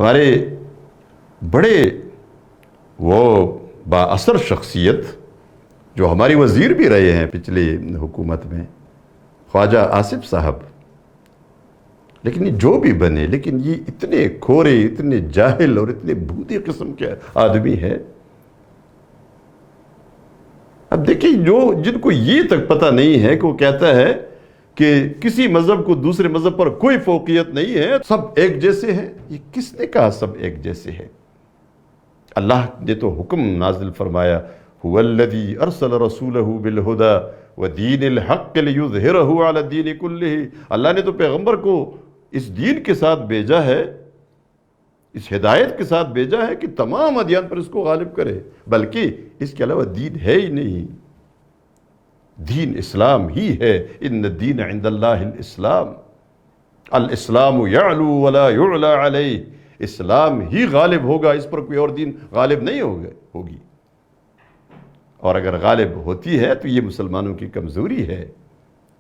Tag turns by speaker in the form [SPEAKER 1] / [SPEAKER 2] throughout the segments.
[SPEAKER 1] ہمارے بڑے وہ بااثر شخصیت جو ہماری وزیر بھی رہے ہیں پچھلی حکومت میں، خواجہ آصف صاحب، لیکن یہ جو بھی بنے، لیکن یہ اتنے کھورے، اتنے جاہل اور اتنے بھوتی قسم کے آدمی ہے۔ اب دیکھیں، جن کو یہ تک پتہ نہیں ہے کہ وہ کہتا ہے کہ کسی مذہب کو دوسرے مذہب پر کوئی فوقیت نہیں ہے، سب ایک جیسے ہیں۔ یہ کس نے کہا سب ایک جیسے ہیں؟ اللہ نے تو حکم نازل فرمایا، هو الذی ارسل رسولہ بالہدی ودین الحق لیظہرہ علی الدین کلہ۔ اللہ نے تو پیغمبر کو اس دین کے ساتھ بھیجا ہے، اس ہدایت کے ساتھ بھیجا ہے کہ تمام ادیان پر اس کو غالب کرے، بلکہ اس کے علاوہ دین ہے ہی نہیں۔ دین اسلام ہی ہے، ان الدین عند اللہ الاسلام، الاسلام یعلو ولا یعلی علیہ۔ اسلام ہی غالب ہوگا، اس پر کوئی اور دین غالب نہیں ہوگی، اور اگر غالب ہوتی ہے تو یہ مسلمانوں کی کمزوری ہے۔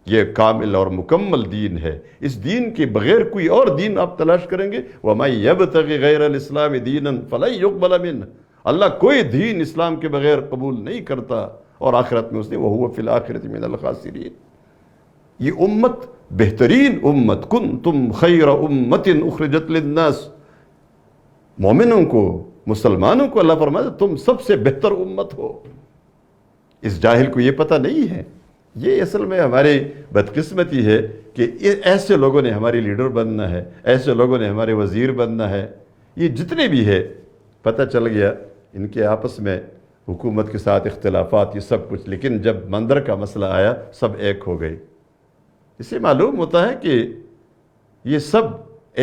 [SPEAKER 1] یہ کامل اور مکمل دین ہے، اس دین کے بغیر کوئی اور دین آپ تلاش کریں گے، وَمَن يَبْتَغِ غَيْرَ الْإِسْلَامِ دِينًا فَلَن يُقْبَلَ مِنْهُ۔ اللہ کوئی دین اسلام کے بغیر قبول نہیں کرتا، اور آخرت میں اس نے وَهُوَ فِي الْآخِرَةِ مِنَ الْخَاسِرِينَ۔ یہ امت بہترین امت، کنتم خیر امت اخرجت للناس، مومنوں کو، مسلمانوں کو اللہ فرماتا ہے تم سب سے بہتر امت ہو۔ اس جاہل کو یہ پتہ نہیں ہے۔ یہ اصل میں ہماری بدقسمتی ہے کہ ایسے لوگوں نے ہماری لیڈر بننا ہے، ایسے لوگوں نے ہمارے وزیر بننا ہے۔ یہ جتنے بھی ہے، پتہ چل گیا ان کے آپس میں حکومت کے ساتھ اختلافات، یہ سب کچھ، لیکن جب مندر کا مسئلہ آیا سب ایک ہو گئے۔ اس سے معلوم ہوتا ہے کہ یہ سب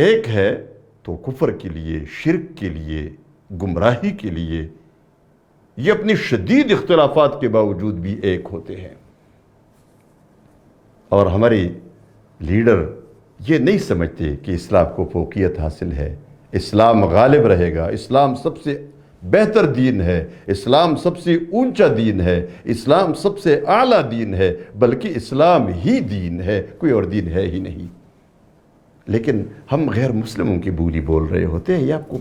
[SPEAKER 1] ایک ہے تو کفر کے لیے، شرک کے لیے، گمراہی کے لیے، یہ اپنی شدید اختلافات کے باوجود بھی ایک ہوتے ہیں۔ اور ہمارے لیڈر یہ نہیں سمجھتے کہ اسلام کو فوقیت حاصل ہے، اسلام غالب رہے گا، اسلام سب سے بہتر دین ہے، اسلام سب سے اونچا دین ہے، اسلام سب سے اعلیٰ دین ہے، بلکہ اسلام ہی دین ہے، کوئی اور دین ہے ہی نہیں۔ لیکن ہم غیر مسلموں کی بولی بول رہے ہوتے ہیں، یہ آپ کو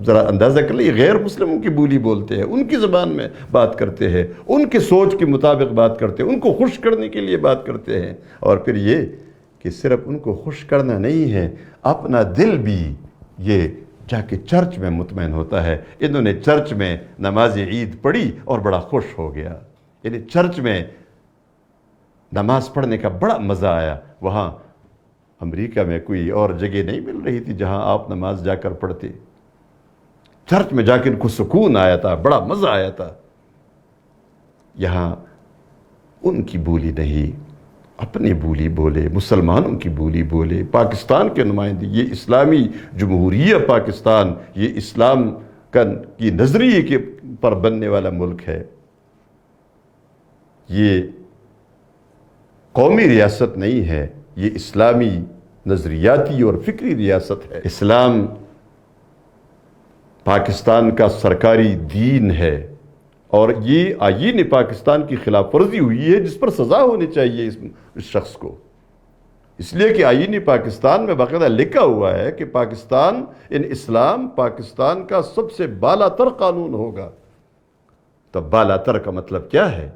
[SPEAKER 1] ذرا اندازہ کر لیں، یہ غیر مسلموں کی بولی بولتے ہیں، ان کی زبان میں بات کرتے ہیں، ان کے سوچ کے مطابق بات کرتے ہیں، ان کو خوش کرنے کے لیے بات کرتے ہیں، اور پھر یہ کہ صرف ان کو خوش کرنا نہیں ہے، اپنا دل بھی یہ جا کے چرچ میں مطمئن ہوتا ہے۔ انہوں نے چرچ میں نماز عید پڑھی اور بڑا خوش ہو گیا، یعنی چرچ میں نماز پڑھنے کا بڑا مزہ آیا۔ وہاں امریکہ میں کوئی اور جگہ نہیں مل رہی تھی جہاں آپ نماز جا کر پڑھتے، چرچ میں جا کے ان کو سکون آیا تھا، بڑا مزہ آیا تھا۔ یہاں ان کی بولی نہیں، اپنی بولی بولے، مسلمانوں کی بولی بولے، پاکستان کے نمائندے، یہ اسلامی جمہوریہ پاکستان، یہ اسلام کی نظریے کے پر بننے والا ملک ہے، یہ قومی ریاست نہیں ہے، یہ اسلامی نظریاتی اور فکری ریاست ہے۔ اسلام پاکستان کا سرکاری دین ہے، اور یہ آئین پاکستان کی خلاف ورزی ہوئی ہے جس پر سزا ہونی چاہیے اس شخص کو، اس لیے کہ آئین پاکستان میں باقاعدہ لکھا ہوا ہے کہ پاکستان اسلام پاکستان کا سب سے بالا تر قانون ہوگا۔ تب بالا تر کا مطلب کیا ہے؟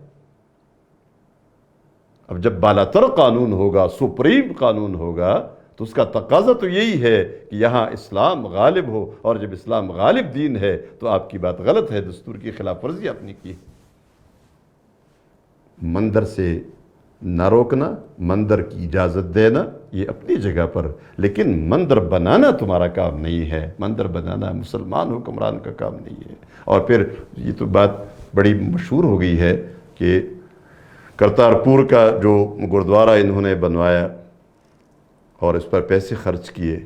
[SPEAKER 1] اب جب بالا تر قانون ہوگا، سپریم قانون ہوگا، تو اس کا تقاضا تو یہی ہے کہ یہاں اسلام غالب ہو، اور جب اسلام غالب دین ہے تو آپ کی بات غلط ہے، دستور کی خلاف ورزی آپ نے کی۔ مندر سے نہ روکنا، مندر کی اجازت دینا یہ اپنی جگہ پر، لیکن مندر بنانا تمہارا کام نہیں ہے، مندر بنانا مسلمان حکمران کا کام نہیں ہے۔ اور پھر یہ تو بات بڑی مشہور ہو گئی ہے کہ کرتارپور کا جو گردوارہ انہوں نے بنوایا اور اس پر پیسے خرچ کیے،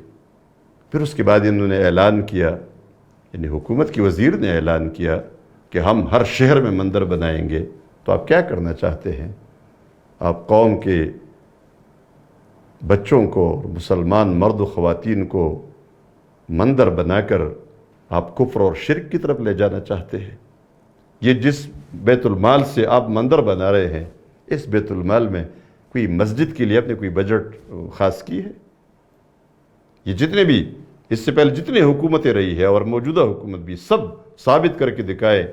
[SPEAKER 1] پھر اس کے بعد انہوں نے اعلان کیا، یعنی حکومت کی وزیر نے اعلان کیا کہ ہم ہر شہر میں مندر بنائیں گے۔ تو آپ کیا کرنا چاہتے ہیں؟ آپ قوم کے بچوں کو، مسلمان مرد و خواتین کو مندر بنا کر آپ کفر اور شرک کی طرف لے جانا چاہتے ہیں۔ یہ جس بیت المال سے آپ مندر بنا رہے ہیں، اس بیت المال میں کوئی مسجد کے لیے آپ نے کوئی بجٹ خاص کی ہے؟ یہ جتنے بھی اس سے پہلے جتنی حکومتیں رہی ہے اور موجودہ حکومت بھی سب ثابت کر کے دکھائے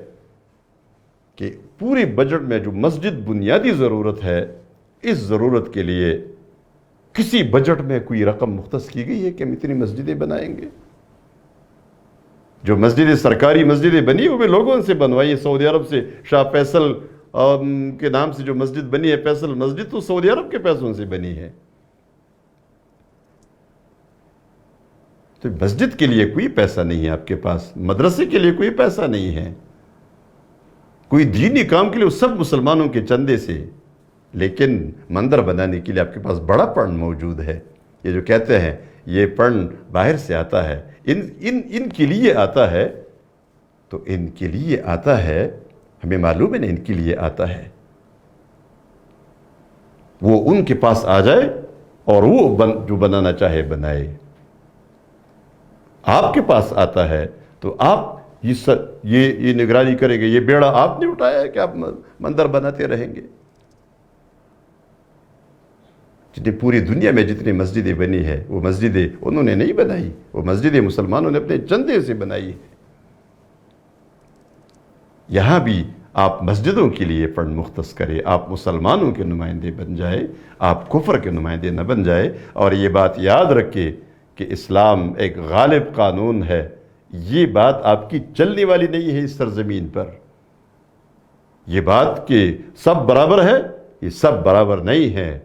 [SPEAKER 1] کہ پوری بجٹ میں جو مسجد بنیادی ضرورت ہے، اس ضرورت کے لیے کسی بجٹ میں کوئی رقم مختص کی گئی ہے کہ ہم اتنی مسجدیں بنائیں گے؟ جو مسجدیں سرکاری مسجدیں بنی وہ بھی لوگوں سے بنوائی ہے، سعودی عرب سے شاہ فیصل کے نام سے جو مسجد بنی ہے فیصل مسجد، تو سعودی عرب کے پیسوں سے بنی ہے۔ تو مسجد کے لیے کوئی پیسہ نہیں ہے آپ کے پاس، مدرسے کے لیے کوئی پیسہ نہیں ہے، کوئی دینی کام کے لیے سب مسلمانوں کے چندے سے، لیکن مندر بنانے کے لیے آپ کے پاس بڑا فنڈ موجود ہے۔ یہ جو کہتے ہیں یہ فنڈ باہر سے آتا ہے، ان کے لیے آتا ہے، تو ان کے لیے آتا ہے، ہمیں معلوم ہے نا ان کے لیے آتا ہے، وہ ان کے پاس آ جائے اور وہ جو بنانا چاہے بنائے۔ آپ کے پاس آتا ہے تو آپ یہ نگرانی کریں گے، یہ بیڑا آپ نے اٹھایا ہے کہ آپ مندر بناتے رہیں گے؟ جتنی پوری دنیا میں جتنی مسجدیں بنی ہے وہ مسجدیں انہوں نے نہیں بنائی، وہ مسجدیں مسلمانوں نے اپنے چندے سے بنائی ہے۔ یہاں بھی آپ مسجدوں کے لیے فنڈ مختص کریں، آپ مسلمانوں کے نمائندے بن جائے، آپ کفر کے نمائندے نہ بن جائے، اور یہ بات یاد رکھے کہ اسلام ایک غالب قانون ہے۔ یہ بات آپ کی چلنے والی نہیں ہے اس سرزمین پر۔ یہ بات کہ سب برابر ہے، یہ سب برابر نہیں ہے۔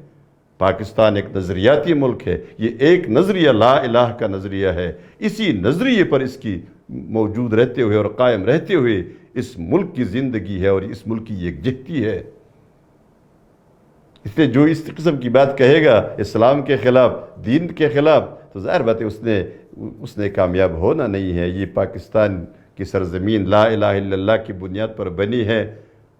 [SPEAKER 1] پاکستان ایک نظریاتی ملک ہے، یہ ایک نظریہ لا الہ کا نظریہ ہے، اسی نظریے پر اس کی موجود رہتے ہوئے اور قائم رہتے ہوئے اس ملک کی زندگی ہے اور اس ملک کی یکجہتی ہے۔ اس لیے جو اس قسم کی بات کہے گا اسلام کے خلاف، دین کے خلاف، تو ظاہر بات ہے اس نے کامیاب ہونا نہیں ہے۔ یہ پاکستان کی سرزمین لا الہ الا اللہ کی بنیاد پر بنی ہے،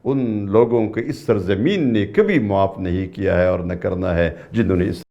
[SPEAKER 1] ان لوگوں کو اس سرزمین نے کبھی معاف نہیں کیا ہے اور نہ کرنا ہے جنہوں نے اس